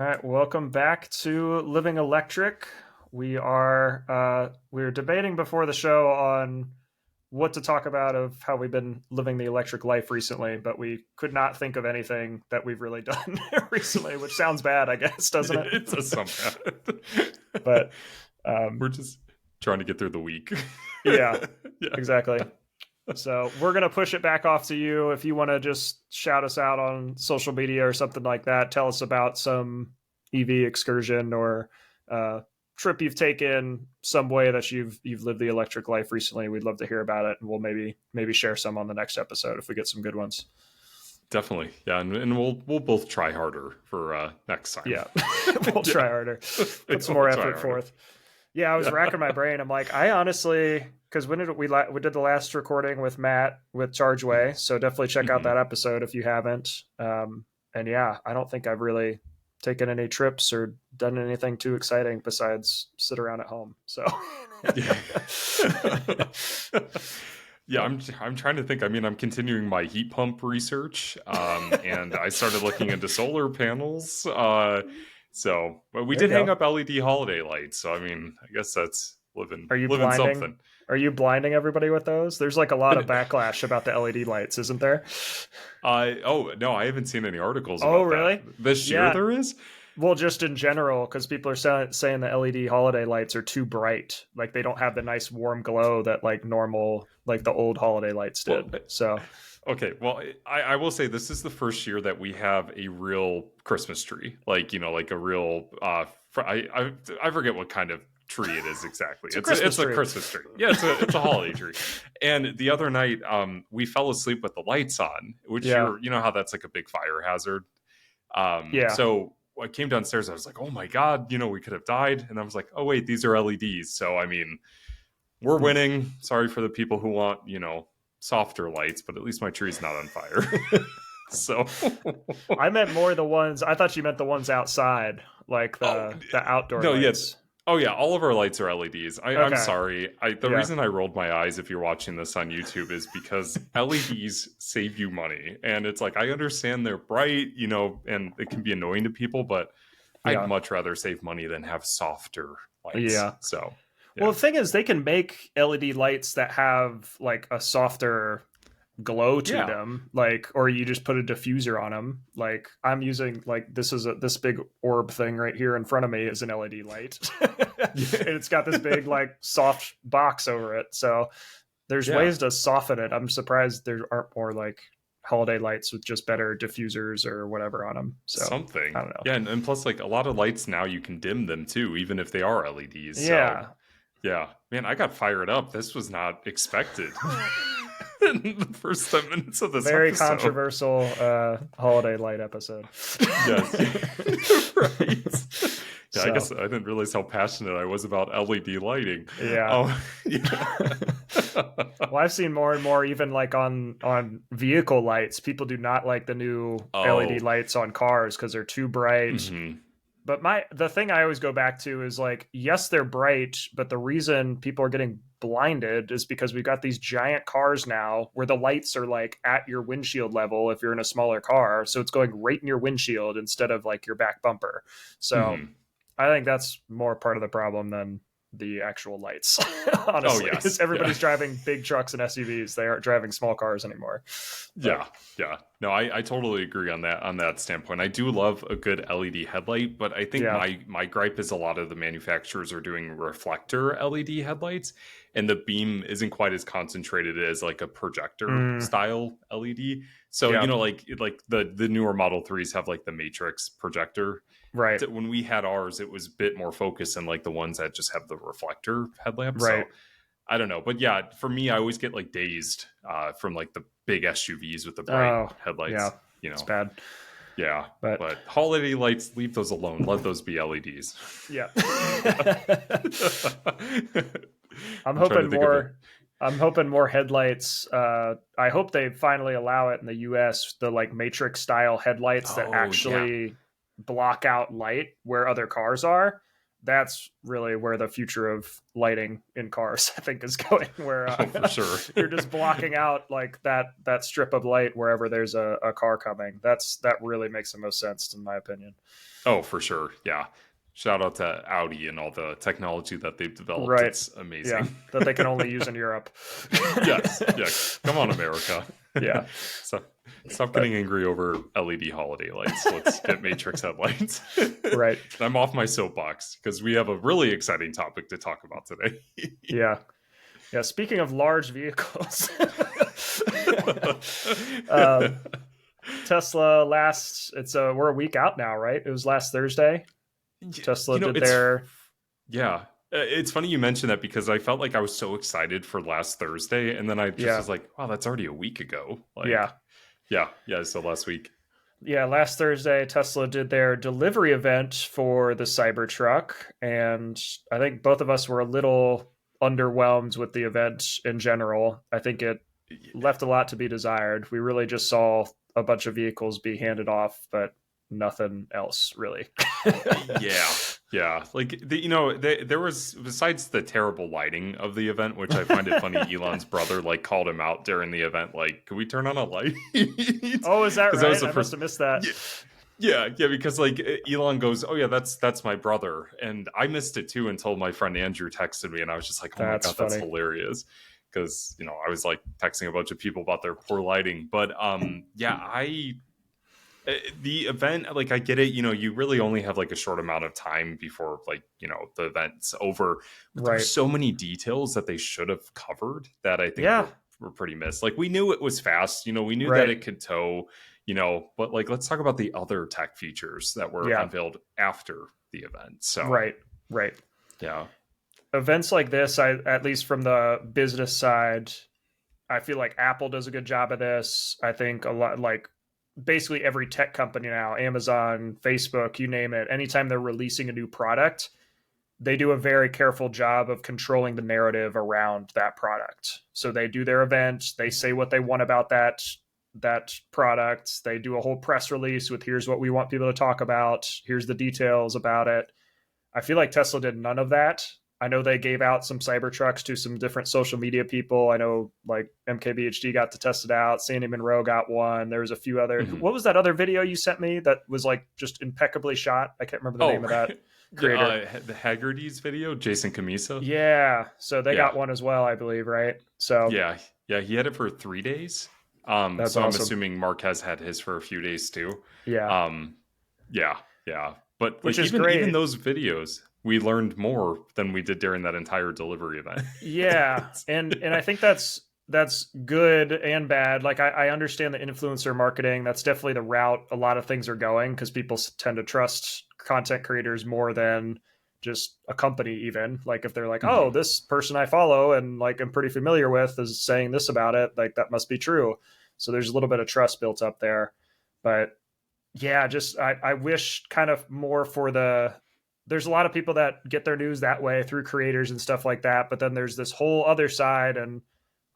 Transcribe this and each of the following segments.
All right, welcome back to Living Electric. We're debating before the show on what to talk about of how we've been living the electric life recently, but we could not think of anything that we've really done recently, which sounds bad, I guess, doesn't it? It does sound bad. But We're just trying to get through the week. yeah, Yeah. exactly. So we're gonna push it back off to you if you want to just shout us out on social media or something like that. Tell us about some EV excursion or trip you've taken, some way that you've lived the electric life recently. We'd love to hear about it, and we'll maybe share some on the next episode if we get some good ones. Definitely. Yeah, and we'll both try harder for next time. Yeah, we'll try harder, put some We'll more try effort harder. forth. Yeah, I was Yeah. racking my brain. I'm like, I honestly, because when did we did the last recording with Matt with Chargeway, so definitely check out Mhm. that episode if you haven't. And yeah, I don't think I've really taken any trips or done anything too exciting besides sit around at home. So Yeah. Yeah, I'm trying to think. I mean, I'm continuing my heat pump research, and I started looking into solar panels. But we there you did hang go. up LED holiday lights. So I mean, I guess that's Are you living blinding? something. Are you blinding everybody with those? There's like a lot of backlash about the LED lights, isn't there? Oh no, I haven't seen any articles Oh, about that. really? This year Yeah. there is. Well, just in general, because people are saying the LED holiday lights are too bright. Like they don't have the nice warm glow that like normal, like the old holiday lights Well, did. So, okay. Well, I will say this is the first year that we have a real Christmas tree, like like a real. I forget what kind of tree it is exactly. it's a Christmas It's a tree. Christmas tree. Yeah, it's a holiday tree. And the other night, we fell asleep with the lights on, which Yeah. you know how that's like a big fire hazard. Yeah. So I came downstairs. I was like, oh my god, we could have died. And I was like, oh wait, these are LEDs. So I mean, we're winning. Sorry for the people who want softer lights, but at least my tree's not on fire. So I meant more the ones, I thought you meant the ones outside, like oh the outdoor no, yeah. lights. Oh yeah, all of our lights are LEDs. I'm Okay. sorry. The Yeah. reason I rolled my eyes if you're watching this on YouTube is because LEDs save you money. And it's like I understand they're bright, and it can be annoying to people, but I'd Yeah. much rather save money than have softer lights. Yeah. So Well, yeah. the thing is, they can make LED lights that have like a softer glow to Yeah. them, like, or you just put a diffuser on them. Like I'm using like this big orb thing right here in front of me is an LED light, and it's got this big like soft box over it. So there's Yeah. ways to soften it. I'm surprised there aren't more like holiday lights with just better diffusers or whatever on them. So I Something. don't know. Yeah, and plus like a lot of lights now you can dim them too, even if they are LEDs. So Yeah. yeah. Man, I got fired up. This was not expected. In the first 10 minutes of this Very episode. controversial holiday light episode. Yes. Right. Yeah, I So, guess I didn't realize how passionate I was about LED lighting. yeah. Yeah. Well, I've seen more and more, even like on vehicle lights. People do not like the new LED Oh. lights on cars because they're too bright. Mhm. But the thing I always go back to is like, yes, they're bright, but the reason people are getting blinded is because we've got these giant cars now where the lights are like at your windshield level if you're in a smaller car. So it's going right in your windshield instead of like your back bumper. So Mhm. I think that's more part of the problem than the actual lights, Oh honestly. yes. Because everybody's Yeah. driving big trucks and SUVs. They aren't driving small cars anymore. Yeah, yeah. No, I totally agree on that standpoint. I do love a good LED headlight, but I think Yeah. my gripe is a lot of the manufacturers are doing reflector LED headlights, and the beam isn't quite as concentrated as like a projector style LED. So Yeah. like the newer Model 3s have like the matrix projector. Right. When we had ours, it was a bit more focused than like the ones that just have the reflector headlamp. Right. So I don't know, but yeah, for me, I always get like dazed from like the big SUVs with the bright headlights. Yeah. You know, It's bad. yeah. But holiday lights, leave those alone. Let those be LEDs. yeah. I'm trying to hoping think of more. I'm hoping more headlights. I hope they finally allow it in the U.S. The like matrix style headlights that Oh, actually block out light where other cars are. that's really where the future of lighting in cars, I think, is going, where Oh, for sure. you're just blocking out like that strip of light wherever there's a car coming. That really makes the most sense in my opinion. Oh, for sure. Yeah. Shout out to Audi and all the technology that they've developed. Right. It's Yeah. amazing. That they can only use in Europe. Yes. Yeah. Come on, America. Yeah. So, stop getting angry over LED holiday lights. Let's get Matrix headlights. Right. I'm off my soapbox because we have a really exciting topic to talk about today. Yeah. Yeah. Speaking of large vehicles, Tesla we're a week out now, right? It was last Thursday. Tesla did their. Yeah. It's funny you mentioned that because I felt like I was so excited for last Thursday, and then I just was like, wow, that's already a week ago. Like, yeah, so last week. Yeah, last Thursday, Tesla did their delivery event for the Cybertruck, and I think both of us were a little underwhelmed with the event in general. I think it left a lot to be desired. We really just saw a bunch of vehicles be handed off, but nothing else really. Yeah. Like there was, besides the terrible lighting of the event, which I find it funny. Elon's brother like called him out during the event, like, "Can we turn on a light?" Oh, is that right? That was I must have missed that. Yeah, because like Elon goes, "Oh yeah, that's my brother," and I missed it too until my friend Andrew texted me, and I was just like, "Oh my god, that's hilarious." Because I was like texting a bunch of people about their poor lighting, but the event, like, I get it, you really only have like a short amount of time before like the event's over, but there's so many details that they should have covered that I think were pretty missed. Like, we knew it was fast, we knew that it could tow, but like, let's talk about the other tech features that were unveiled after the event. So right yeah, events like this, at least from the business side, I feel like Apple does a good job of this. I think a lot, like basically every tech company now, Amazon, Facebook, you name it, anytime they're releasing a new product, they do a very careful job of controlling the narrative around that product. So they do their event, they say what they want about that product, they do a whole press release with here's what we want people to talk about, here's the details about it. I feel like Tesla did none of that. I know they gave out some Cybertrucks to some different social media people. I know like MKBHD got to test it out. Sandy Monroe got one. There was a few other. Mm-hmm. What was that other video you sent me that was like just impeccably shot? I can't remember the name of that creator. The Haggerty's video, Jason Camisa. Yeah. So they got one as well, I believe, right? So yeah. He had it for 3 days. That's so awesome. I'm assuming Marquez had his for a few days too. Yeah. Yeah. But which like, is great. Even those videos, we learned more than we did during that entire delivery event. Yeah. And I think that's good and bad. Like, I understand the influencer marketing. That's definitely the route a lot of things are going, because people tend to trust content creators more than just a company. Even like if they're like, oh, this person I follow and like I'm pretty familiar with is saying this about it, like that must be true. So there's a little bit of trust built up there. But yeah, just I wish kind of more for there's a lot of people that get their news that way through creators and stuff like that. But then there's this whole other side, and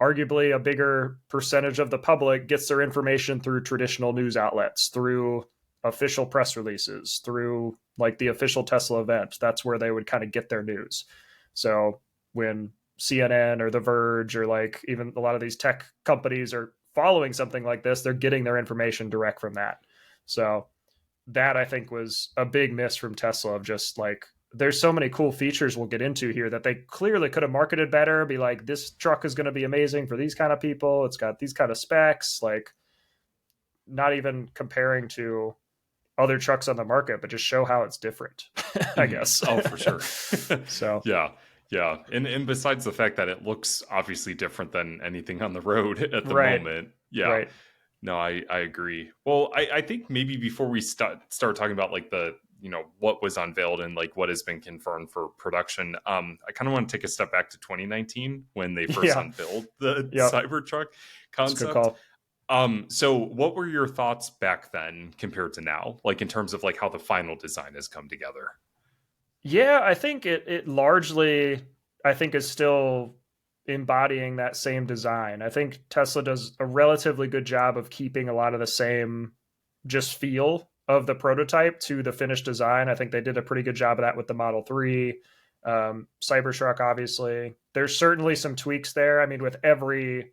arguably a bigger percentage of the public gets their information through traditional news outlets, through official press releases, through like the official Tesla event. That's where they would kind of get their news. So when CNN or The Verge or like even a lot of these tech companies are following something like this, they're getting their information direct from that. So that I think was a big miss from Tesla, of just like, there's so many cool features we'll get into here that they clearly could have marketed better. Be like, this truck is going to be amazing for these kind of people. It's got these kind of specs, like not even comparing to other trucks on the market, but just show how it's different, I guess. Oh, for sure. So yeah. And besides the fact that it looks obviously different than anything on the road at the moment. Yeah. Right. No, I agree. Well, I think maybe before we start talking about like the, what was unveiled and like what has been confirmed for production, I kind of want to take a step back to 2019 when they first unveiled the Cybertruck concept. That's a good call. So what were your thoughts back then compared to now, like in terms of like how the final design has come together? Yeah, I think it largely, I think, is still embodying that same design. I think Tesla does a relatively good job of keeping a lot of the same just feel of the prototype to the finished design. I think they did a pretty good job of that with the Model 3. Cybertruck, obviously. There's certainly some tweaks there. I mean, with every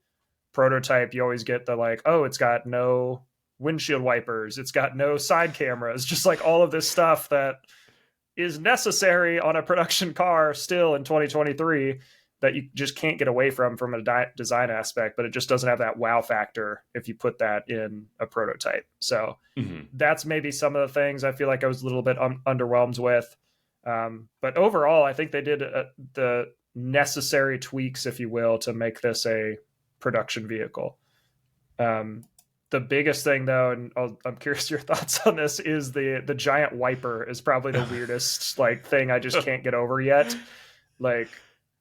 prototype, you always get the like, oh, it's got no windshield wipers, it's got no side cameras, just like all of this stuff that is necessary on a production car still in 2023 that you just can't get away from a design aspect, but it just doesn't have that wow factor if you put that in a prototype. So that's maybe some of the things I feel like I was a little bit underwhelmed with. But overall, I think they did the necessary tweaks, if you will, to make this a production vehicle. The biggest thing, though, and I'm curious your thoughts on this, is the giant wiper is probably the weirdest like thing I just can't get over yet. Like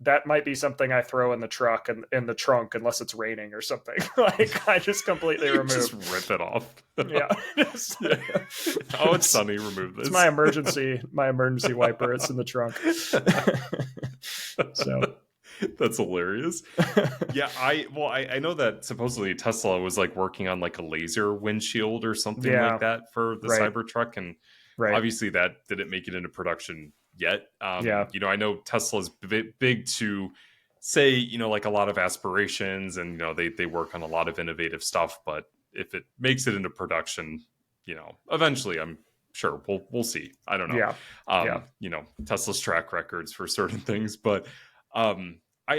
that might be something I throw in the truck and in the trunk unless it's raining or something. Like I just completely remove. Just rip it off. Yeah. Oh, it's sunny. Remove this. It's my emergency wiper. It's in the trunk. So. That's hilarious. Yeah, I know that supposedly Tesla was like working on like a laser windshield or something like that for the Cybertruck, and obviously that didn't make it into production yet. You know, I know Tesla's big to say, you know, like a lot of aspirations, and you know they work on a lot of innovative stuff, but if it makes it into production, you know, eventually I'm sure we'll see. I don't know. You know, Tesla's track records for certain things, but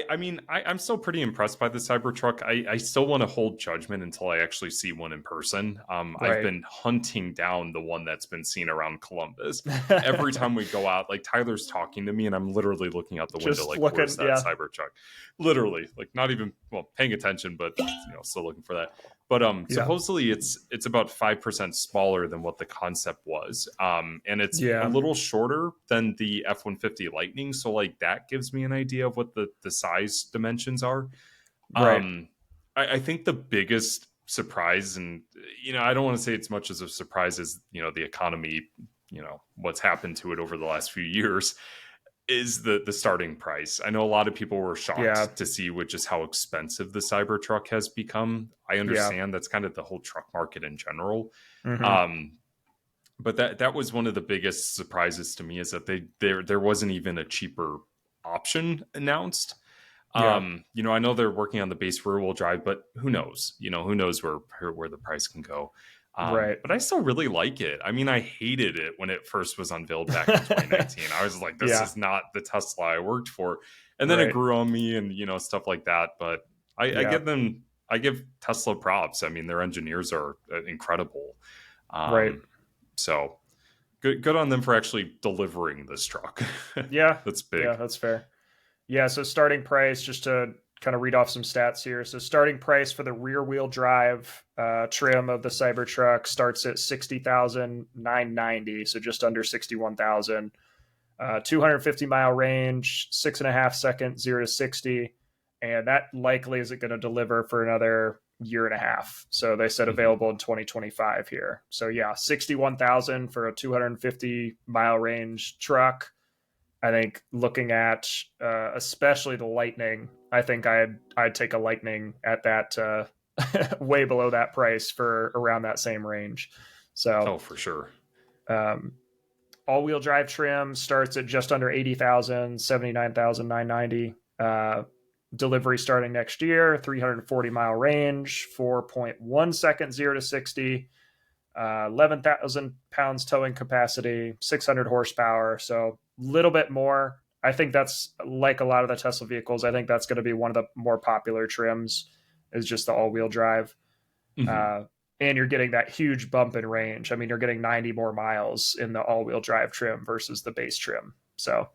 I mean, I'm still pretty impressed by the Cybertruck. I still want to hold judgment until I actually see one in person. I've been hunting down the one that's been seen around Columbus. Every time we go out, like Tyler's talking to me and I'm literally looking out the window, like, where's that Cybertruck? Literally, like not even, well, paying attention, but you know, still looking for that. But supposedly it's about 5% smaller than what the concept was. And it's a little shorter than the F-150 Lightning. So like that gives me an idea of what the size dimensions are. I think the biggest surprise, and you know, I don't want to say it's much as a surprise as, you know, the economy, you know, what's happened to it over the last few years, is the starting price. I know a lot of people were shocked to see with just how expensive the Cybertruck has become. I understand that's kind of the whole truck market in general. But that was one of the biggest surprises to me, is that there wasn't even a cheaper option announced. You know, I know they're working on the base rear wheel drive, but who knows? You know, who knows where the price can go. But I still really like it. I mean, I hated it when it first was unveiled back in 2019. I was like, this is not the Tesla I worked for. And then it grew on me and, you know, stuff like that. But I give Tesla props. I mean, their engineers are incredible. So good on them for actually delivering this truck. That's big. Yeah, that's fair. Yeah, so starting price, just to kind of read off some stats here. So starting price for the rear wheel drive trim of the Cybertruck starts at $60,990, so just under $61,000. 250 mile range, 6.5 seconds, 0 to 60. And that likely isn't going to deliver for another year and a half. So they said available in 2025 here. So yeah, 61,000 for a 250 mile range truck. I think looking at especially the Lightning, I think I'd take a Lightning at that way below that price for around that same range. So for sure. All-wheel drive trim starts at just under 80,000, 79,990. Delivery starting next year, 340 mile range, 4.1 seconds, 0 to 60. 11,000 pounds towing capacity, 600 horsepower. So a little bit more. I think that's like a lot of the Tesla vehicles. I think that's going to be one of the more popular trims, is just the all-wheel drive. And you're getting that huge bump in range. I mean, you're getting 90 more miles in the all-wheel drive trim versus the base trim. So,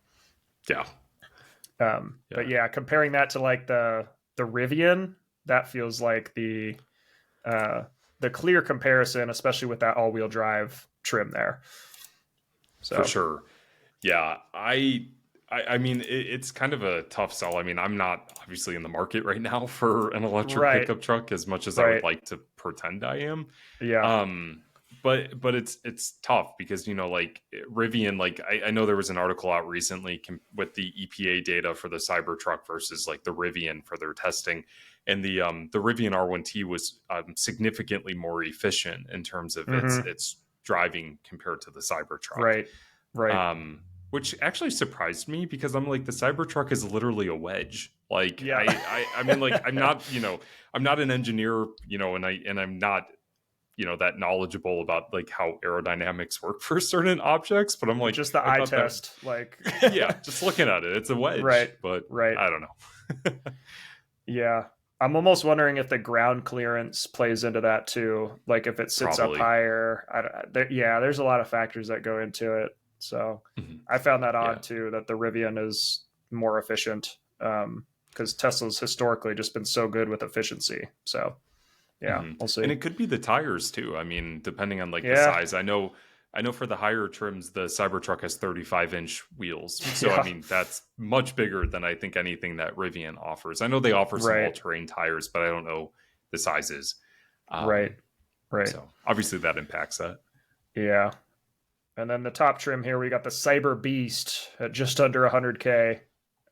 but yeah, comparing that to like the Rivian, that feels like the clear comparison, especially with that all-wheel drive trim there. So. For sure. Yeah, I mean, it's kind of a tough sell. I mean, I'm not obviously in the market right now for an electric pickup truck as much as I would like to pretend I am. But it's tough because, you know, like Rivian, like I know there was an article out recently with the EPA data for the Cybertruck versus like the Rivian for their testing. And the Rivian R1T was significantly more efficient in terms of its driving compared to the Cybertruck. Right. Which actually surprised me because I'm like, the Cybertruck is literally a wedge. Like, Yeah. I mean, like, I'm not, I'm not an engineer, and I'm not, that knowledgeable about like how aerodynamics work for certain objects, but I'm like, Just the I eye thought that, test, like. yeah, just looking at it, it's a wedge, but Right. I don't know. Yeah. I'm almost wondering if the ground clearance plays into that too. Like if it sits Probably. up higher. There's a lot of factors that go into it. So Mhm. I found that Yeah. odd too, that the Rivian is more efficient, because Tesla's historically just been so good with efficiency. So yeah, we'll see. And it could be the tires too. I mean, depending on like the Yeah. size. I know for the higher trims, the Cybertruck has 35-inch wheels. So I Yeah. mean, that's much bigger than I think anything that Rivian offers. I know they offer some Right. all-terrain tires, but I don't know the sizes. Right. So obviously that impacts that. Yeah. And then the top trim here, we got the Cyber Beast at just under 100K,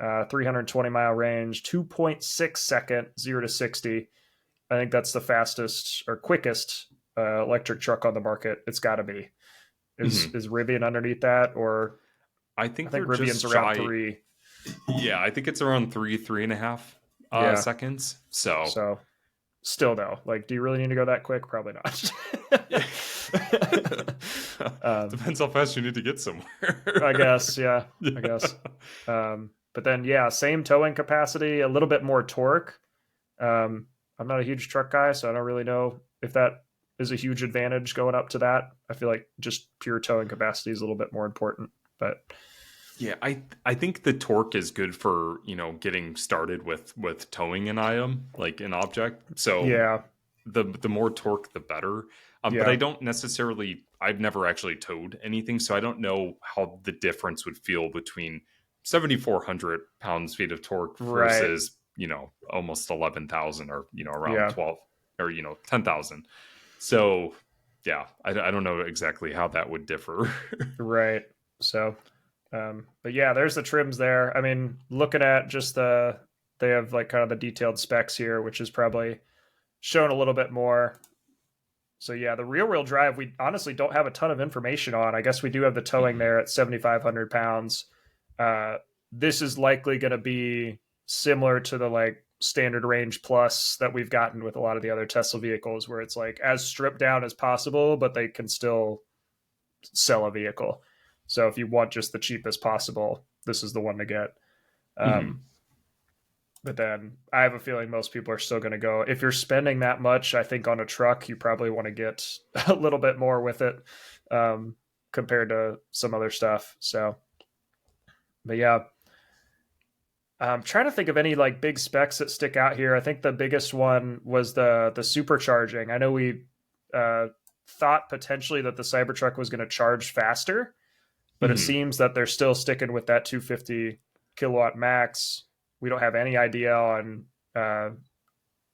320-mile range, 2.6 second 0 to 60. I think that's the fastest or quickest electric truck on the market. It's got to be. Is Rivian underneath that, or I think they're Rivian's just around 3. Yeah, I think it's around 3.5 seconds. So still though, like, do you really need to go that quick? Probably not. Depends how fast you need to get somewhere. I guess, yeah. I guess. But then, yeah, same towing capacity, a little bit more torque. I'm not a huge truck guy, so I don't really know if that is a huge advantage going up to that. I feel like just pure towing capacity is a little bit more important. But yeah, I think the torque is good for, getting started with towing an item, like an object. So yeah, the more torque, the better. But I don't necessarily, I've never actually towed anything, so I don't know how the difference would feel between 7,400 pounds-feet of torque versus, almost 11,000 or, around 12 or, 10,000. So yeah, I don't know exactly how that would differ. Right. So, but yeah, there's the trims there. I mean, looking at just they have like kind of the detailed specs here, which is probably shown a little bit more. So yeah, the rear wheel drive, we honestly don't have a ton of information on. I guess we do have the towing there at 7,500 pounds. This is likely going to be similar to the like standard range plus that we've gotten with a lot of the other Tesla vehicles, where it's like as stripped down as possible, but they can still sell a vehicle. So if you want just the cheapest possible, this is the one to get. But then I have a feeling most people are still going to go. If you're spending that much, I think on a truck, you probably want to get a little bit more with it, compared to some other stuff. So, but yeah, I'm trying to think of any like big specs that stick out here. I think the biggest one was the supercharging. I know we thought potentially that the Cybertruck was going to charge faster, but it seems that they're still sticking with that 250 kilowatt max. We don't have any idea on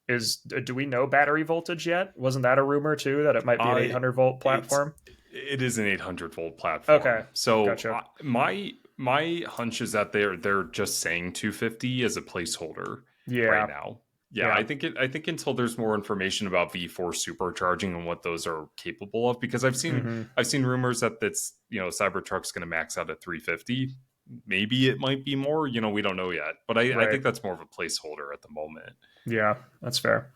do we know battery voltage yet? Wasn't that a rumor too, that it might be an 800 volt platform? It is an 800 volt platform. Okay, so gotcha. my hunch is that they're just saying 250 as a placeholder right now. Yeah, I think until there's more information about V4 supercharging and what those are capable of, because I've seen rumors that that's Cybertruck's going to max out at 350. Maybe it might be more, we don't know yet, but I think that's more of a placeholder at the moment. Yeah, that's fair.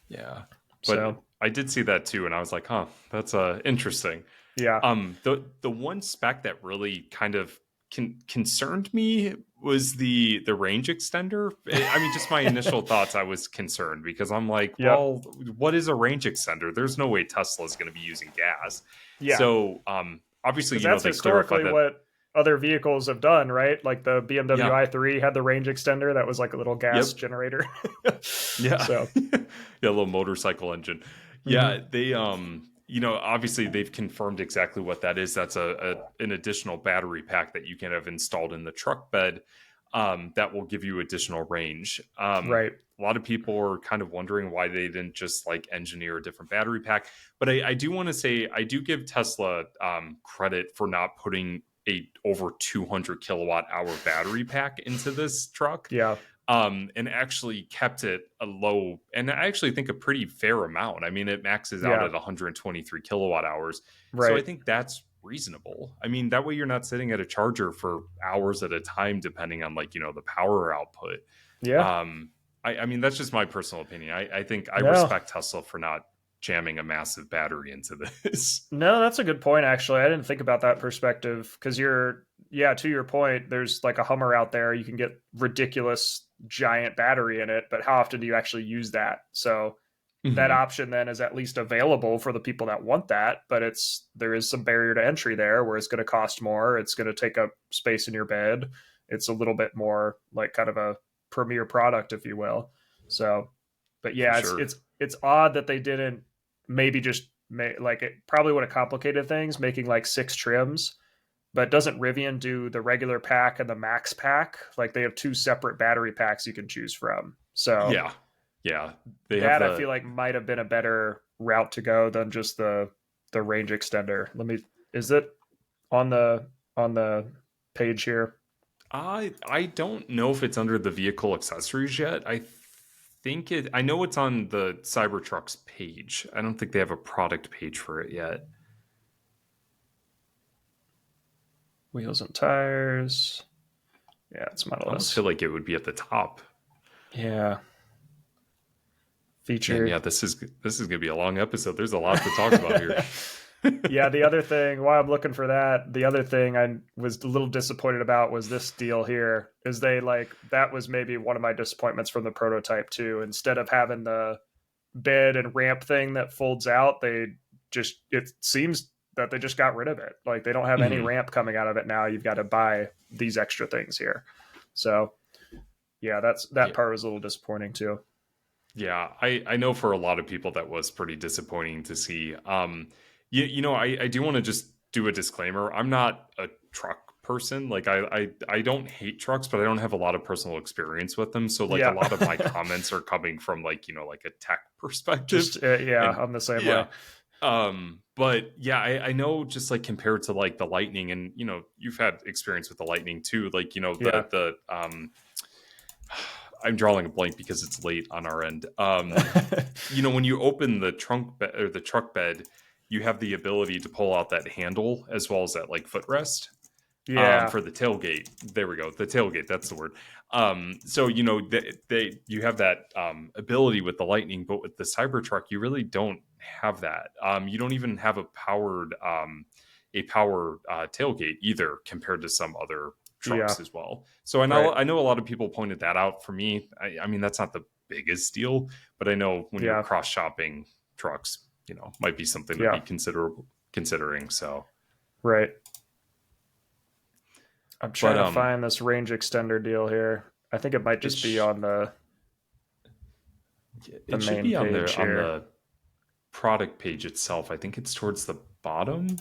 Yeah, but I did see that too, and I was like, huh, that's interesting. Yeah. The one spec that really kind of concerned me was the range extender. I mean, just my initial thoughts, I was concerned because I'm like, well, what is a range extender? There's no way Tesla is going to be using gas. Yeah. So obviously, that's they historically that what other vehicles have done, right? Like the BMW i3 had the range extender that was like a little gas generator. Yeah. So yeah, a little motorcycle engine. Yeah, they obviously they've confirmed exactly what that is. That's an additional battery pack that you can have installed in the truck bed that will give you additional range. Right. A lot of people are kind of wondering why they didn't just like engineer a different battery pack. But I do want to say, I do give Tesla credit for not putting a over 200 kilowatt hour battery pack into this truck. Yeah. and actually kept it a low, and I actually think a pretty fair amount. I mean, it maxes out Yeah. at 123 kilowatt hours. So I Right. think that's reasonable. I mean, that way you're not sitting at a charger for hours at a time, depending on like, the power output. Yeah. Um, I mean, that's just my personal opinion. I think I No. respect Tesla for not jamming a massive battery into this. No, that's a good point, actually. I didn't think about that perspective because yeah, to your point, there's like a Hummer out there. You can get ridiculous giant battery in it, but how often do you actually use that? So that Mhm. option then is at least available for the people that want that, but there is some barrier to entry there where it's going to cost more. It's going to take up space in your bed. It's a little bit more like kind of a premier product, if you will. So, but For yeah, sure. it's odd that they didn't maybe just make like it probably would have complicated things making like 6 trims. But doesn't Rivian do the regular pack and the max pack? Like they have two separate battery packs you can choose from. So Yeah. Yeah. They have that I the feel like might have been a better route to go than just the range extender. Is it on the page here? I don't know if it's under the vehicle accessories yet. I know it's on the Cybertruck's page. I don't think they have a product page for it yet. Wheels and tires. Yeah, it's I almost Model S. feel like it would be at the top. Yeah. Man, yeah, Featured. this is gonna be a long episode. There's a lot to talk about here. Yeah, the other thing, while I'm looking for that, the other thing I was a little disappointed about was this deal here. Is they like that was maybe one of my disappointments from the prototype too. Instead of having the bed and ramp thing that folds out, it seems that they just got rid of it. Like they don't have any Mhm. ramp coming out of it now. You've got to buy these extra things here. So yeah, that Yeah, part was a little disappointing too. yeah. I know for a lot of people that was pretty disappointing to see. I do want to just do a disclaimer. I'm not a truck person. Like I don't hate trucks, but I don't have a lot of personal experience with them. So like a Yeah. lot of my comments are coming from like, like a tech perspective. Just yeah, And I'm the same way. yeah. But yeah, I know just like compared to like the Lightning, and you've had experience with the Lightning too. Like, Yeah. the I'm drawing a blank because it's late on our end. When you open the trunk bed or the truck bed, you have the ability to pull out that handle as well as that like footrest Yeah. for the tailgate. There we go. The tailgate. That's the word. So you have that ability with the Lightning, but with the Cybertruck, you really don't have that. You don't even have a power tailgate either, compared to some other Yeah. trucks as well. So Right. I know a lot of people pointed that out. For me, I mean that's not the biggest deal, but I know when you're Yeah. cross shopping trucks, might be something to Yeah. be considering. So, Right. I'm but trying to find this range extender deal here. I think it might it just be sh- on the it should main be on page here. the product page itself. I think it's towards the bottom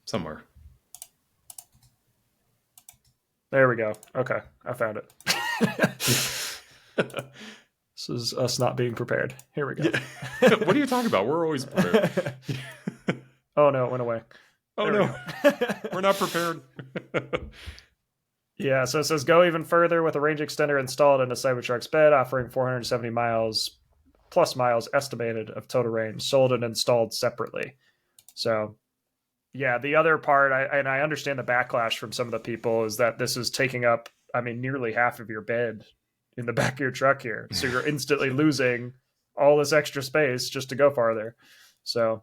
somewhere. There we go. Okay, I found it. This is us not being prepared. Here we go. Yeah. What are you talking about? We're always prepared. Oh no, it went away. Oh There we no, go. we're not prepared. Yeah, so it says go even further with a range extender installed in a Cybertruck's bed, offering 470 miles plus miles estimated of total range, sold and installed separately. So yeah, the other part, I understand the backlash from some of the people is that this is taking up, I mean, nearly half of your bed in the back of your truck here. So you're instantly losing all this extra space just to go farther. So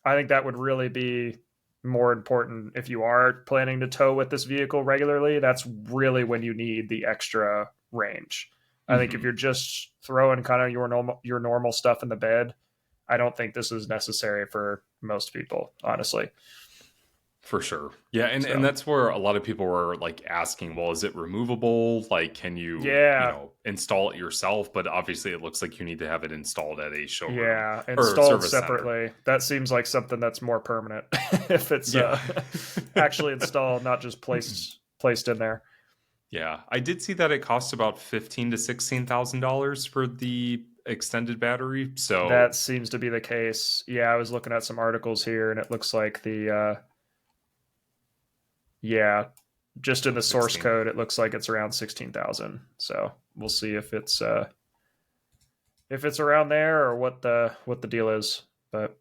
I think that would really be more important if you are planning to tow with this vehicle regularly. That's really when you need the extra range. I think if Mhm. you're just throwing kind of your normal stuff in the bed, I don't think this is necessary for most people, honestly. For sure. Yeah, and So that's where a lot of people were like asking, well, is it removable? Like, can you, yeah, install it yourself? But obviously it looks like you need to have it installed at a showroom yeah, or installed service center. separately. That seems like something that's more permanent if it's Yeah. actually installed, not just placed in there. Yeah. I did see that it costs about $15,000 to $16,000 for the extended battery. That So seems to be the case. Yeah, I was looking at some articles here, and it looks like Yeah, just in the source 16. code, it looks like it's around 16,000. So we'll see if it's around there or what the deal is. But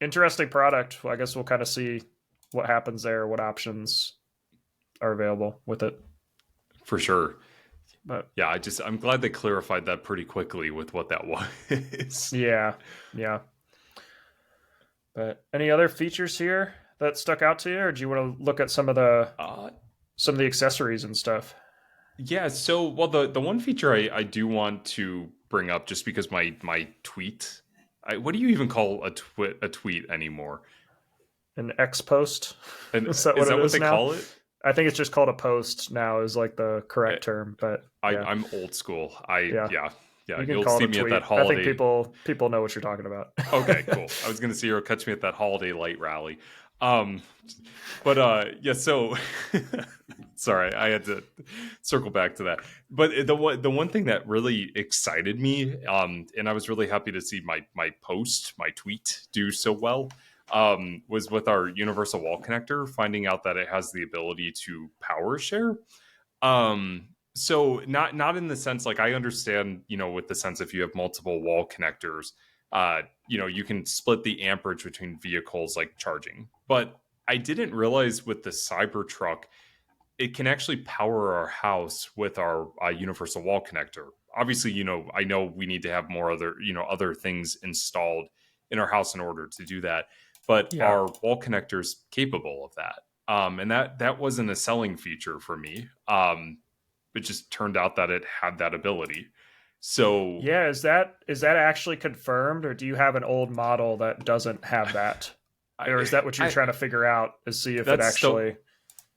interesting product. I guess we'll kind of see what happens there, what options are available with it. For sure. But Yeah, I'm glad they clarified that pretty quickly with what that was. yeah, yeah. But any other features here that stuck out to you, or do you want to look at uh, some of the accessories and stuff? yeah, so well the one feature I do want to bring up just because my tweet what do you even call a tweet anymore? An X post? And Is that is what that it what is they now? call it? I think it's just called a post now, is like the correct term. But yeah, I'm old school. yeah, Yeah. you can You'll call it see a me at that tweet. I think holiday. people know what you're talking about. Okay, cool. I was gonna see you catch me at that holiday light rally. Um, but yeah. So sorry, I had to circle back to that. But the one thing that really excited me, and I was really happy to see my tweet do so well. Was with our universal wall connector, finding out that it has the ability to power share. So not in the sense like I understand, with the sense if you have multiple wall connectors, you can split the amperage between vehicles like charging. But I didn't realize with the Cybertruck, it can actually power our house with our universal wall connector. Obviously, I know we need to have more other things installed in our house in order to do that, but Yeah, our wall connector is capable of that. And that wasn't a selling feature for me. It just turned out that it had that ability. So yeah. Is that actually confirmed, or do you have an old model that doesn't have that, or is that what you're I trying to figure out? Is see if it that's still actually?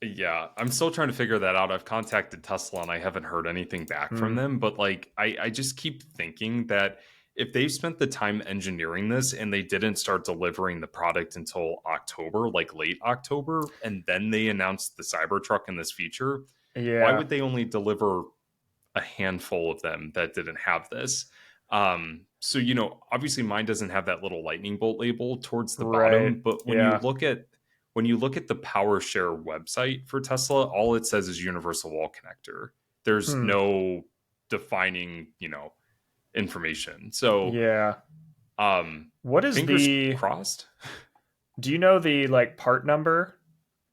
Yeah, I'm still trying to figure that out. I've contacted Tesla and I haven't heard anything back from Hmm. them. But like, I just keep thinking that if they spent the time engineering this and they didn't start delivering the product until October, like late October, and then they announced the Cybertruck and this feature, why Yeah, would they only deliver a handful of them that didn't have this? So obviously mine doesn't have that little lightning bolt label towards the right. bottom, but Yeah. when you look at the PowerShare website for Tesla, all it says is universal wall connector. There's Hmm. no defining, information. So, Yeah. What is fingers the? crossed. Do you know the like part number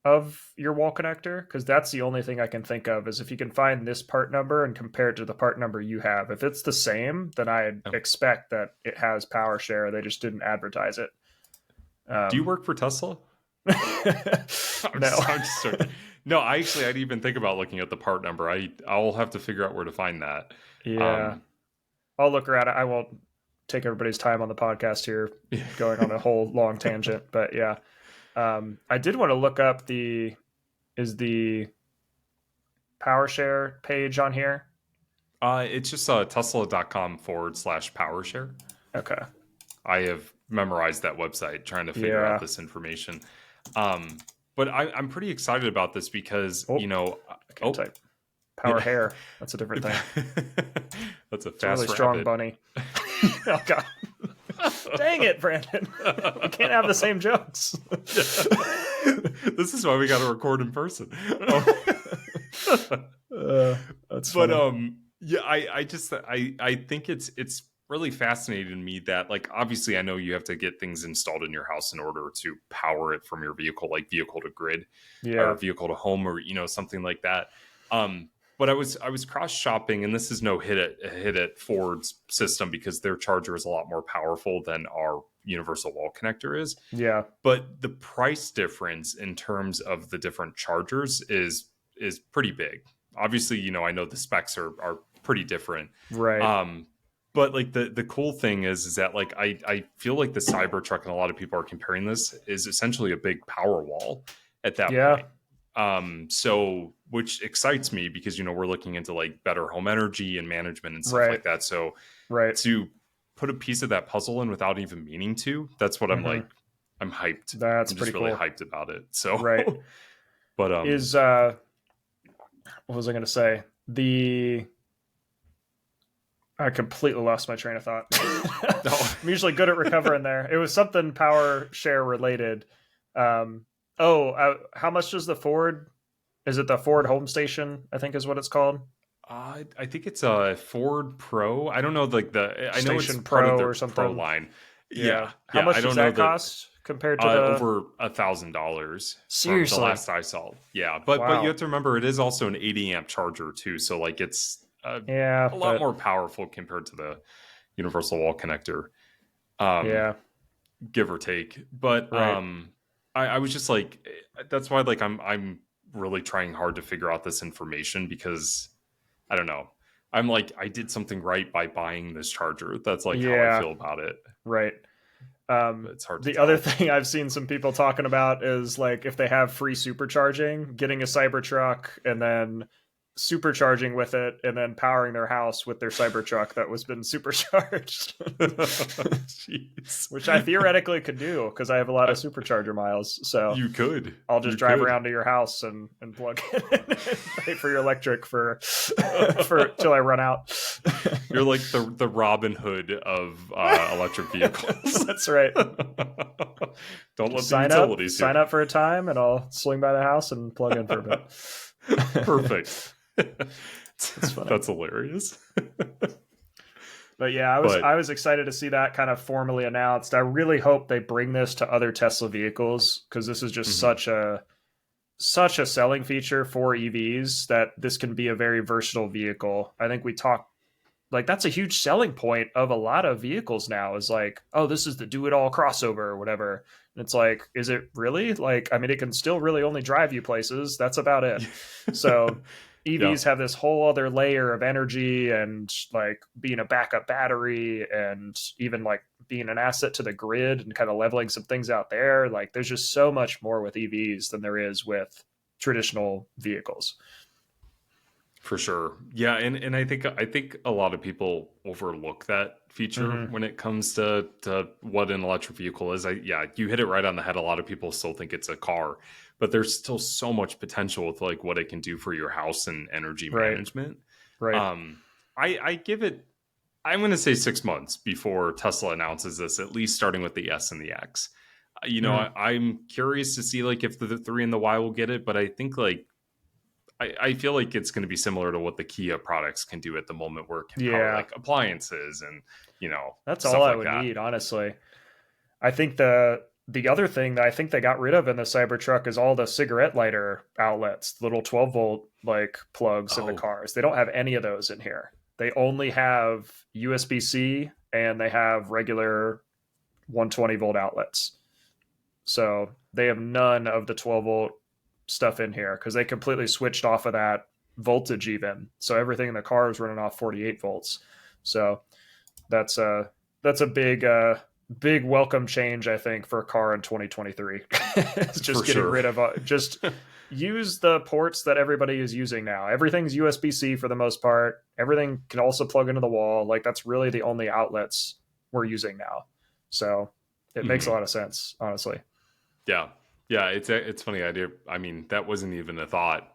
of your wall connector? Because that's the only thing I can think of is if you can find this part number and compare it to the part number you have. If it's the same, then I Oh. expect that it has power share. They just didn't advertise it. Do you Um, work for Tesla? no. I'm just joking. No, I didn't even think about looking at the part number. I'll have to figure out where to find that. Yeah. Um, I'll look around. I won't take everybody's time on the podcast here going on a whole long tangent, but yeah. I did want to look up the PowerShare page on here. it's just tesla.com/PowerShare. Okay. I have memorized that website trying to figure out Yeah. this information. Um, but I'm pretty excited about this because, Oh, I can't type. Power yeah. hair. That's a different thing. That's a It's a really fast strong rabbit. bunny. Oh god. Dang it, Brandon. We can't have the same jokes. This is why we got to record in person. That's But funny. yeah, I think it's really fascinating to me that, like, obviously I know you have to get things installed in your house in order to power it from your vehicle, like vehicle to grid or Yeah. vehicle to home, or something like that. But I was cross shopping, and this is no hit at Ford's system because their charger is a lot more powerful than our universal wall connector is. Yeah. But the price difference in terms of the different chargers is pretty big. Obviously, I know the specs are pretty different. Right. But like the cool thing is that, like, I feel like the Cybertruck, and a lot of people are comparing this, is essentially a big power wall at that Yeah. point. So which excites me because we're looking into like better home energy and management and stuff Right. like that. So Right. to put a piece of that puzzle in without even meaning to, that's what I'm Hmm. like. I'm hyped. That's I'm pretty just really cool. hyped about it. So Right. but Is what was I gonna say? I completely lost my train of thought. I'm usually good at recovering there. It was something power share related. Oh, how much does the Ford? Is it the Ford Home Station? I think is what it's called. I think it's a Ford Pro. I don't know, like I know it's Station part of Pro their or Pro something. line. Yeah. Yeah, How yeah. I much does don't know that the cost compared to the? over $1,000 from the Seriously. last I saw. Yeah, but you Wow. have to remember it is also an 80 amp charger too, so like it's Yeah, a lot but more powerful compared to the universal wall connector. Um, yeah, give or take. But right. I was just like, that's why like I'm really trying hard to figure out this information because I don't know. I'm like, I did something right by buying this charger. That's like how I Yeah, feel about it. right. But it's hard to The other tell. thing I've seen some people talking about is like if they have free supercharging, getting a Cybertruck and then supercharging with it and then powering their house with their Cybertruck that was been supercharged. Jeez. Which I theoretically could do because I have a lot of I, supercharger miles. So you could. I'll just You drive could. around to your house and plug in and pay for your electric for for till I run out. You're like the Robin Hood of electric vehicles. That's right. Don't let Just the utilities sign here. up for a time, and I'll swing by the house and plug in for a bit. Perfect. It's funny. That's hilarious. But yeah, But I was excited to see that kind of formally announced. I really hope they bring this to other Tesla vehicles because this is just mhm. such a selling feature for EVs that this can be a very versatile vehicle. I think we talked like that's a huge selling point of a lot of vehicles now is like, oh, this is the do it all crossover or whatever. And it's like, is it really? Like, I mean, it can still really only drive you places. That's about it. So yeah, EVs have this whole other layer of energy and like being a backup battery and even like being an asset to the grid and kind of leveling some things out there. Like there's just so much more with EVs than there is with traditional vehicles. for sure. Yeah, and I think a lot of people overlook that feature Mm-hmm. when it comes to what an electric vehicle is. Yeah, you hit it right on the head. A lot of people still think it's a car, but there's still so much potential with like what it can do for your house and energy Right. management. Right. Um, I give it. I'm going to say 6 months before Tesla announces this, at least starting with the S and the X. Mm. I'm curious to see like if the 3 and the Y will get it, but I think like I feel like it's going to be similar to what the Kia products can do at the moment, where it can power Yeah. like appliances and That's all stuff I like would that. need, honestly. I think the other thing that I think they got rid of in the Cybertruck is all the cigarette lighter outlets, the little 12-volt like plugs in the Oh, cars. They don't have any of those in here. They only have USB-C and they have regular 120-volt outlets. So they have none of the 12-volt stuff in here because they completely switched off of that voltage even. So everything in the car is running off 48 volts. So that's a big welcome change I think for a car in 2023. It's for just getting sure. rid of just use the ports that everybody is using now. Everything's USB-C for the most part. Everything can also plug into the wall. Like that's really the only outlets we're using now. So it makes a Mhm. lot of sense, honestly. Yeah, yeah. It's funny idea. I mean, that wasn't even a thought.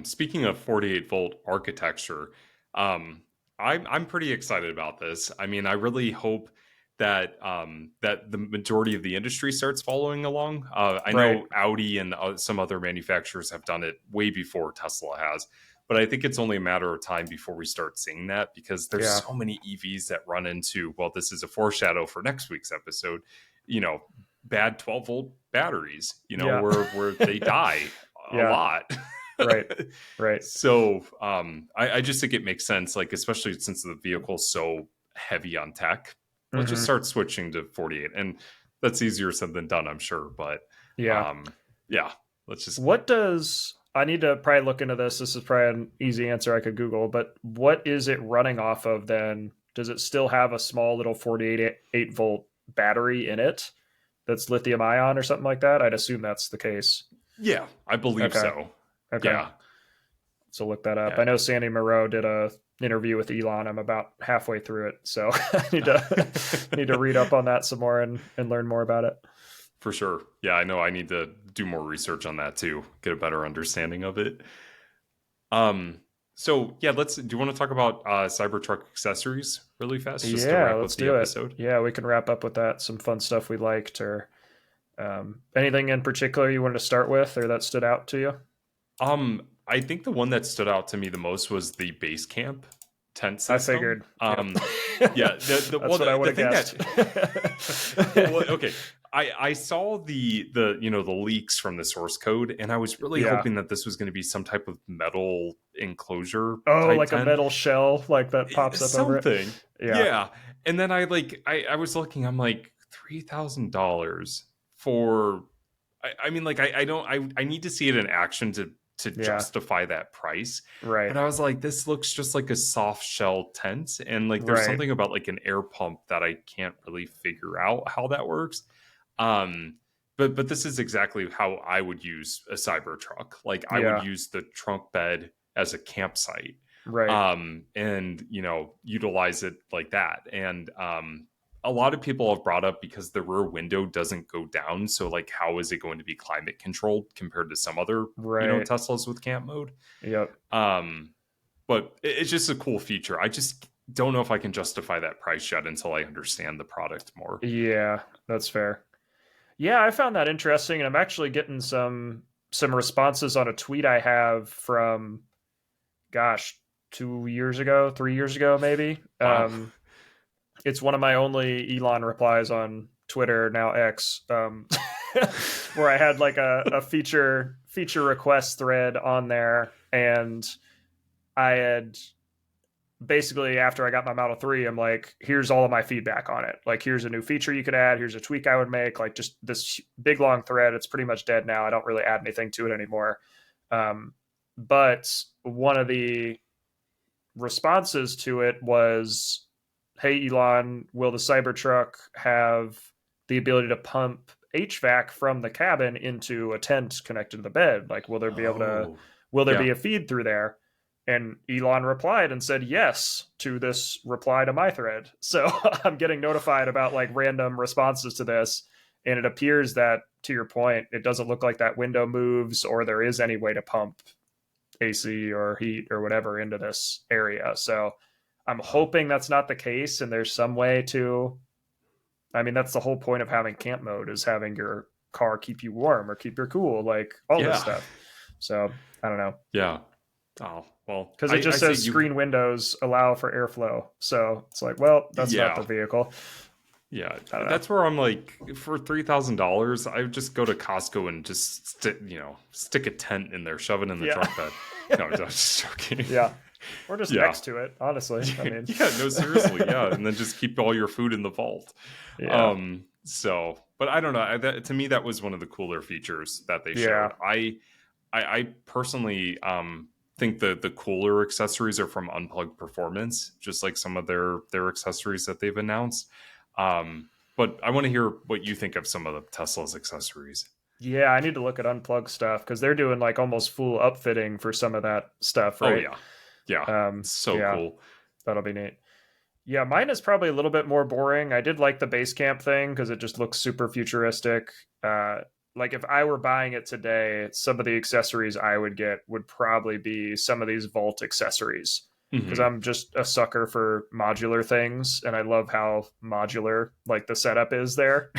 Speaking of 48-volt architecture, um, I'm pretty excited about this. I mean, I really hope that the majority of the industry starts following along. I Right. know Audi and some other manufacturers have done it way before Tesla has, but I think it's only a matter of time before we start seeing that because there's Yeah. so many EVs that run into. Well, this is a foreshadow for next week's episode. You know, bad 12-volt batteries, Yeah. where they die a Yeah. lot. Right. Right. So I just think it makes sense, like especially since the vehicle's so heavy on tech. Let's just Mm-hmm. start switching to 48, and that's easier said than done, I'm sure. But Yeah. yeah, let's just What does I need to probably look into this. This is probably an easy answer I could Google, but what is it running off of then? Does it still have a small little 48 8-volt battery in it that's lithium ion or something like that? I'd assume that's the case. yeah, I believe Okay. so. Okay. Yeah, So look that up. yeah. I know Sandy Moreau did a interview with Elon. I'm about halfway through it, so I need to read up on that some more and learn more about it. For sure. Yeah, I know I need to do more research on that too, get a better understanding of it. Um, so yeah, do you want to talk about Cybertruck accessories really fast, just to Yeah, wrap up let's the do it. episode? Yeah, we can wrap up with that. Some fun stuff we liked or Anything in particular you wanted to start with or that stood out to you? I think the one that stood out to me the most was the base camp tent I system. figured. Yep. Yeah, That's what I would the have thing guessed. that well, okay, I saw the the leaks from the source code, and I was really Yeah. hoping that this was going to be some type of metal enclosure Oh, type like a tent, metal shell, like that pops up over it. something. Yeah. Yeah, and then I was looking, I'm like $3,000 for. I mean, like I don't I need to see it in action to Yeah. justify that price. Right. But I was like, this looks just like a soft shell tent, and like there's Right. something about like an air pump that I can't really figure out how that works. Um, but this is exactly how I would use a Cybertruck. Like I would Yeah. use the trunk bed as a campsite, Right. and utilize it like that. And a lot of people have brought up because the rear window doesn't go down, so like how is it going to be climate controlled compared to some other Right. Teslas with camp mode? Yep. But it's just a cool feature. I just don't know if I can justify that price yet until I understand the product more. Yeah, that's fair. Yeah, I found that interesting, and I'm actually getting some responses on a tweet I have from, gosh, 2 years ago, 3 years ago, maybe. Wow. It's one of my only Elon replies on Twitter, now X, where I had like a feature request thread on there, and I had basically, after I got my Model 3, I'm like, here's all of my feedback on it. Like, here's a new feature you could add. Here's a tweak I would make. Like, just this big long thread. It's pretty much dead now. I don't really add anything to it anymore. But one of the responses to it was, hey, Elon, will the Cybertruck have the ability to pump HVAC from the cabin into a tent connected to the bed? Like, will there be able to, Oh, will there yeah. be a feed through there? And Elon replied and said yes to this reply to my thread. So I'm getting notified about like random responses to this. And it appears that, to your point, it doesn't look like that window moves or there is any way to pump AC or heat or whatever into this area. So I'm hoping that's not the case. And there's some way to, I mean, that's the whole point of having camp mode, is having your car keep you warm or keep you cool, like all this stuff. So I don't know. Yeah. Oh, well, Because it just says screen windows allow for airflow. So it's like, well, that's not the vehicle. Yeah, that's where I'm like, for $3,000, I would just go to Costco and just stick a tent in there, shove it in the trunk bed. No, I'm just joking. Yeah, or just next to it, honestly. I mean, no, seriously, yeah, and then just keep all your food in the vault. Yeah. So, but I don't know. To me, that was one of the cooler features that they showed. I personally think the cooler accessories are from Unplugged Performance, just like some of their accessories that they've announced. But I want to hear what you think of some of the Tesla's accessories. Yeah, I need to look at Unplugged stuff because they're doing like almost full upfitting for some of that stuff, right? Oh yeah, cool. That'll be neat. Yeah, mine is probably a little bit more boring. I did like the base camp thing because it just looks super futuristic. Like if I were buying it today, some of the accessories I would get would probably be some of these Vault accessories, because I'm just a sucker for modular things, and I love how modular like the setup is there,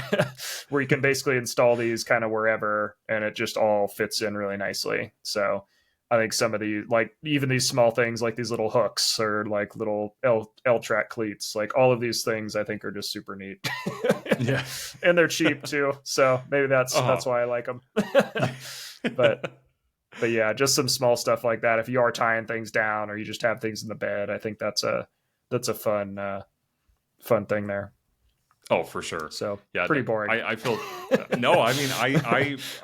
where you can basically install these kind of wherever, and it just all fits in really nicely. So I think some of the, like even these small things like these little hooks or like little L-track cleats, like all of these things I think are just super neat. Yeah. And they're cheap too. So maybe that's why I like them. But yeah, just some small stuff like that. If you are tying things down or you just have things in the bed, I think that's a fun thing there. Oh, for sure. So yeah, pretty boring. I feel no. I mean,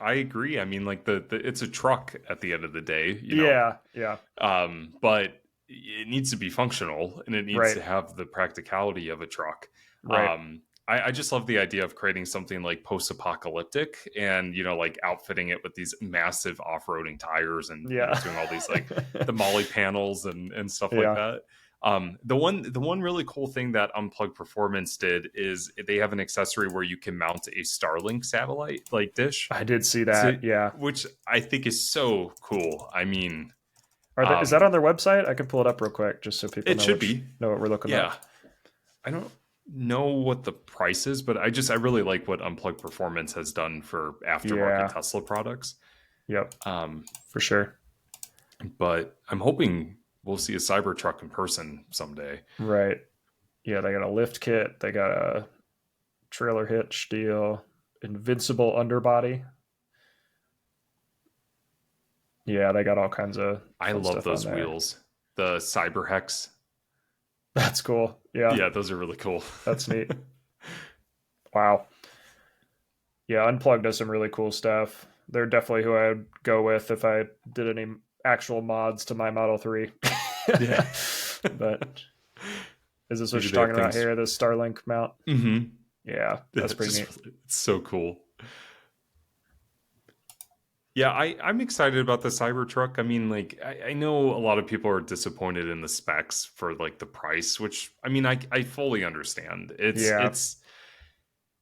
I agree. I mean, like the it's a truck at the end of the day. Yeah. But it needs to be functional, and it needs to have the practicality of a truck. Right. I just love the idea of creating something like post-apocalyptic, and like outfitting it with these massive off-roading tires, and doing all these like the Molly panels and stuff like that. The one really cool thing that Unplugged Performance did is they have an accessory where you can mount a Starlink satellite like dish. I did see that, which I think is so cool. I mean, is that on their website? I can pull it up real quick just so people know what we're looking at. I don't. know what the price is, but I really like what Unplugged Performance has done for aftermarket Tesla products. Yep. For sure. But I'm hoping we'll see a Cybertruck in person someday. Right. Yeah, they got a lift kit. They got a trailer hitch deal. Invincible underbody. Yeah, they got all kinds of I fun love stuff those on there. wheels. The Cyberhex. That's cool. Yeah. Yeah, those are really cool. That's neat. Wow. Yeah, Unplugged does some really cool stuff. They're definitely who I would go with if I did any actual mods to my Model 3. Yeah. But is this what Maybe you're they have talking about things- here? This Starlink mount? Mm-hmm. Yeah, that's pretty neat. It's so cool. Yeah, I'm excited about the Cybertruck. I mean, like, I know a lot of people are disappointed in the specs for like the price, which I mean, I fully understand. Yeah.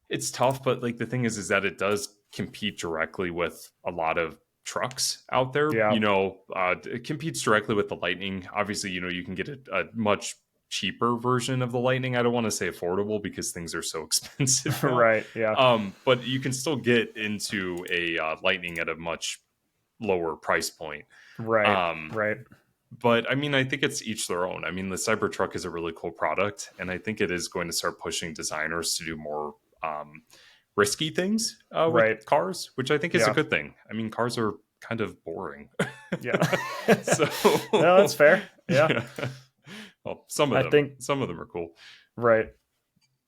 It's tough, but like the thing is that it does compete directly with a lot of trucks out there. Yeah. You know, it competes directly with the Lightning. Obviously, you know, you can get a much cheaper version of the Lightning. I don't want to say affordable because things are so expensive now. Right. Yeah. But you can still get into a Lightning at a much lower price point. Right. Right. But I mean, I think it's each their own. I mean, the Cybertruck is a really cool product, and I think it is going to start pushing designers to do more risky things with cars, which I think is a good thing. I mean, cars are kind of boring. Yeah. So no, that's fair. Yeah. Well, some of them are cool. Right.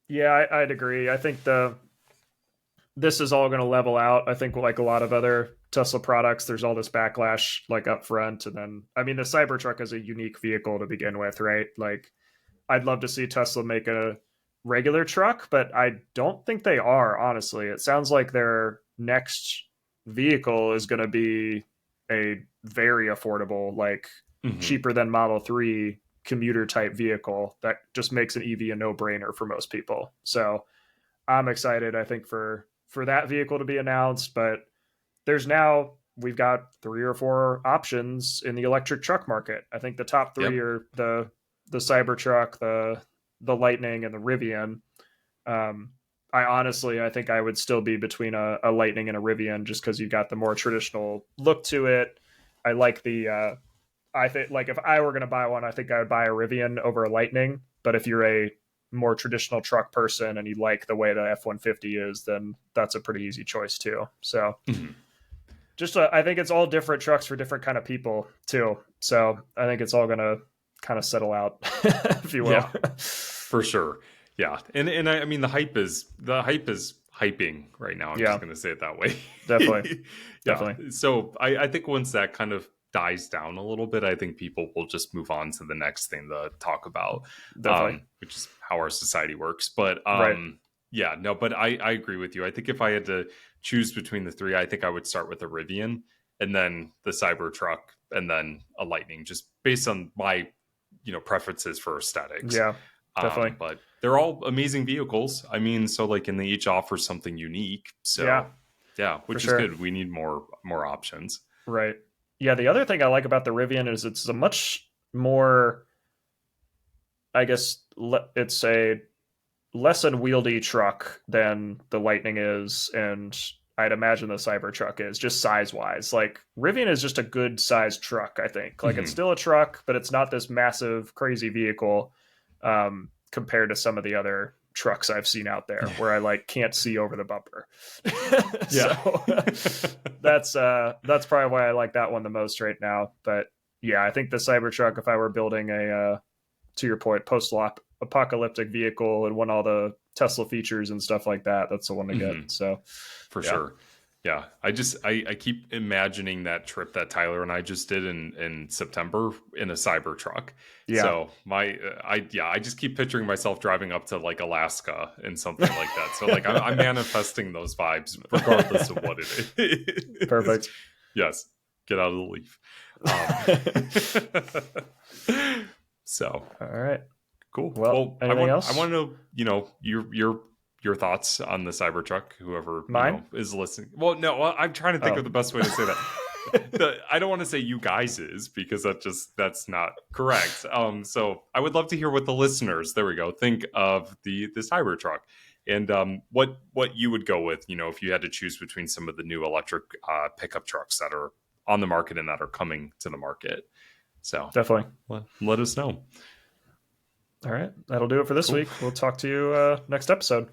Yeah, I'd agree. I think this is all going to level out. I think like a lot of other Tesla products, there's all this backlash like up front. And then, I mean, the Cybertruck is a unique vehicle to begin with, right? Like, I'd love to see Tesla make a regular truck, but I don't think they are, honestly. It sounds like their next vehicle is going to be a very affordable, like cheaper than Model 3 commuter type vehicle that just makes an EV a no-brainer for most people. So I'm excited, I think, for that vehicle to be announced, but we've got 3 or 4 options in the electric truck market. I think the top 3 are the Cybertruck, the Lightning, and the Rivian. I think I would still be between a Lightning and a Rivian just because you got the more traditional look to it. I like I think like if I were going to buy one, I think I would buy a Rivian over a Lightning. But if you're a more traditional truck person and you like the way the F-150 is, then that's a pretty easy choice too. So I think it's all different trucks for different kind of people too. So I think it's all going to kind of settle out, if you will. Yeah, for sure. Yeah. And I mean, the hype is hyping right now. I'm just going to say it that way. Definitely. Yeah. Definitely. So I think once that kind of dies down a little bit, I think people will just move on to the next thing to talk about, which is how our society works. But yeah, no, but I agree with you. I think if I had to choose between the 3, I think I would start with a Rivian and then the Cybertruck and then a Lightning, just based on my preferences for aesthetics. Yeah, definitely. But they're all amazing vehicles. I mean, so like, and they each offer something unique. So yeah, which is good. We need more options. Right. Yeah, the other thing I like about the Rivian is it's a much more, I guess, it's a less unwieldy truck than the Lightning is, and I'd imagine the Cybertruck is, just size-wise. Like, Rivian is just a good-sized truck, I think. Like, it's still a truck, but it's not this massive, crazy vehicle compared to some of the other trucks I've seen out there where I like can't see over the bumper. So that's probably why I like that one the most right now. But yeah, I think the Cybertruck, if I were building a to your point, post-apocalyptic vehicle and want all the Tesla features and stuff like that, that's the one to get. So for sure. Yeah, I keep imagining that trip that Tyler and I just did in September in a Cybertruck. Yeah. So I just keep picturing myself driving up to like Alaska and something like that. So like I'm manifesting those vibes regardless of what it is. Perfect. Yes. Get out of the leaf. So. All right. Cool. Well, anything else? I want to know, your thoughts on the Cybertruck, whoever is listening. Well, no, I'm trying to think of the best way to say that. I don't want to say you guys is, because that's not correct. So I would love to hear what the listeners, there we go, think of the Cybertruck, and what you would go with, if you had to choose between some of the new electric pickup trucks that are on the market and that are coming to the market. So Definitely. let us know. All right. That'll do it for this week. We'll talk to you next episode.